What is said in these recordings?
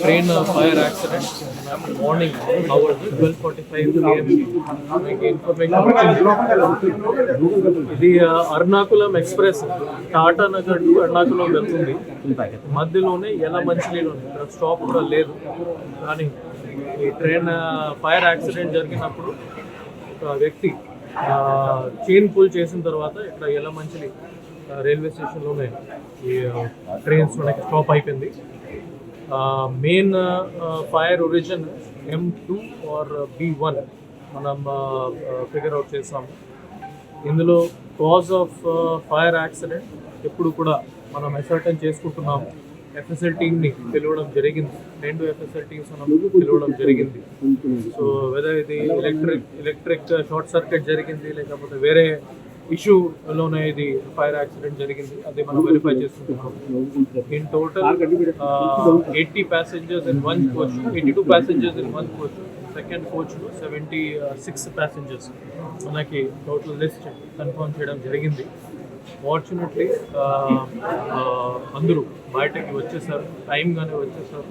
train fire accident morning hours 12:45 AM మనకి information ఇది Ernakulam express Tata Nagar to Ernakulam వెళ్తుంది. మధ్యలోనే యలమంచిలిలో స్టాప్ కూడా లేదు. కానీ ఈ ట్రైన్ ఫైర్ యాక్సిడెంట్ జరిగినప్పుడు ఒక వ్యక్తి చైన్ పుల్ చేసిన తర్వాత ఇక్కడ యలమంచిలి రైల్వే స్టేషన్లోనే ఈ ట్రైన్స్ మనకి స్టాప్ అయిపోయింది. Main fire origin M2 are B1 మనం ఫిగర్ అవుట్ చేస్తాము. ఇందులో కాజ్ ఆఫ్ ఫైర్ యాక్సిడెంట్ ఎప్పుడు కూడా మనం అసర్టైన్ చేసుకుంటున్నాము. FSL టీమ్ని పిలవడం జరిగింది. 2 FSL టీమ్స్ మనం పిలవడం జరిగింది. సో వెదర్ ఇది ఎలక్ట్రిక్ షార్ట్ సర్క్యూట్ జరిగింది లేకపోతే వేరే ఇష్యూలోనే ఇది ఫైర్ యాక్సిడెంట్ జరిగింది, అది మనం వెరిఫై చేసుకుంటున్నాం. In total 80 passengers in one coach, 82 passengers in one coach. Second కోచ్లో 76 passengers మనకి టోటల్ లిస్ట్ కన్ఫర్మ్ చేయడం జరిగింది. ఫార్చునేట్లీ అందరూ బయటకి వచ్చేసారు, టైంగానే వచ్చేసారు.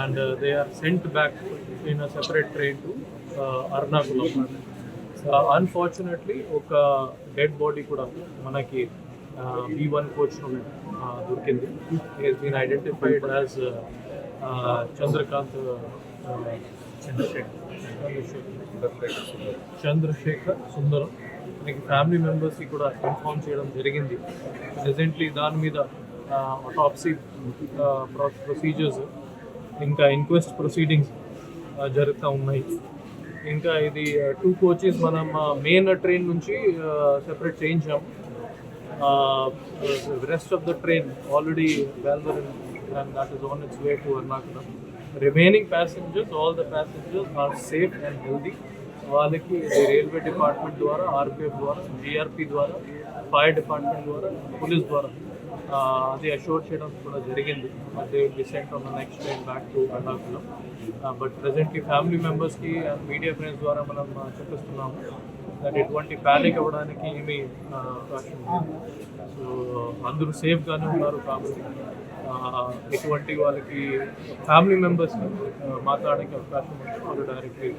And they are sent back in a separate train to Ernakulam. Unfortunately ఒక డెడ్ బాడీ కూడా మనకి B1 కోచ్లో దొరికింది. Is been identified as Chandrasekhar Sundaram. మనకి ఫ్యామిలీ మెంబర్స్కి కూడా ఇన్ఫార్మ్ చేయడం జరిగింది. ప్రెజెంట్లీ దాని మీద ఆటాప్సీ ప్రొసీజర్స్ ఇంకా ఇన్క్వెస్ట్ ప్రొసీడింగ్స్ జరుగుతూ ఉన్నాయి. ఇంకా ఇది 2 కోచెస్ మనం మెయిన్ ట్రైన్ నుంచి సెపరేట్ చేయించాము. Rest of the train already welder and that is on its way to Ernakulam. Remaining passengers, all the passengers are safe and healthy. వాళ్ళకి రైల్వే డిపార్ట్మెంట్ ద్వారా, RPF ద్వారా, GRP ద్వారా, ఫైర్ డిపార్ట్మెంట్ ద్వారా, police ద్వారా అది assure చేయడం కూడా జరిగింది. They will be sent on the next train back to Ernakulam. But presently family మెంబర్స్కి అండ్ మీడియా ఫ్రెండ్స్ ద్వారా మనం చెప్పిస్తున్నాము దట్ ఎటువంటి ప్యానిక్ అవ్వడానికి ఏమీ అవకాశం లేదు. సో అందరూ సేఫ్గానే ఉన్నారు. కాబట్టి ఎటువంటి వాళ్ళకి ఫ్యామిలీ మెంబర్స్కి మాట్లాడడానికి అవకాశం ఉంది, వాళ్ళు డైరెక్ట్లీ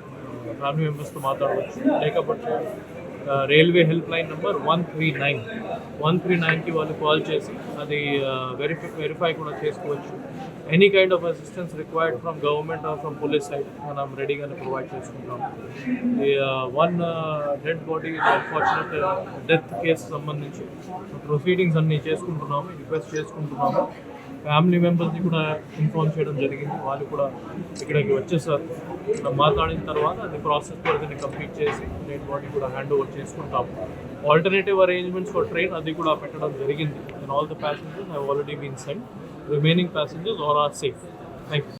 ఫ్యామిలీ మెంబర్స్తో మాట్లాడవచ్చు. లేకపోతే రైల్వే హెల్ప్ లైన్ నెంబర్ 139కి వాళ్ళు కాల్ చేసి అది వెరిఫై కూడా చేసుకోవచ్చు. Any kind of assistance required from government are from police side మనం రెడీగానే ప్రొవైడ్ చేసుకుంటాం. One dead body unfortunate death case సంబంధించి ప్రొసీడింగ్స్ అన్నీ చేసుకుంటున్నాము, రిక్వెస్ట్ చేసుకుంటున్నాము. ఫ్యామిలీ మెంబర్స్ని కూడా ఇన్ఫార్మ్ చేయడం జరిగింది. వాళ్ళు కూడా ఇక్కడికి వచ్చేసారు. మాట్లాడిన తర్వాత అది ప్రాసెస్ వరకు కంప్లీట్ చేసి డెడ్ బాడీ కూడా హ్యాండ్ ఓవర్ చేసుకుంటాము. ఆల్టర్నేటివ్ అరేంజ్మెంట్స్ ఫర్ ట్రైన్ అది కూడా పెట్టడం జరిగింది. And all the passengers have already been sent. Remaining passengers all are safe. Thank you.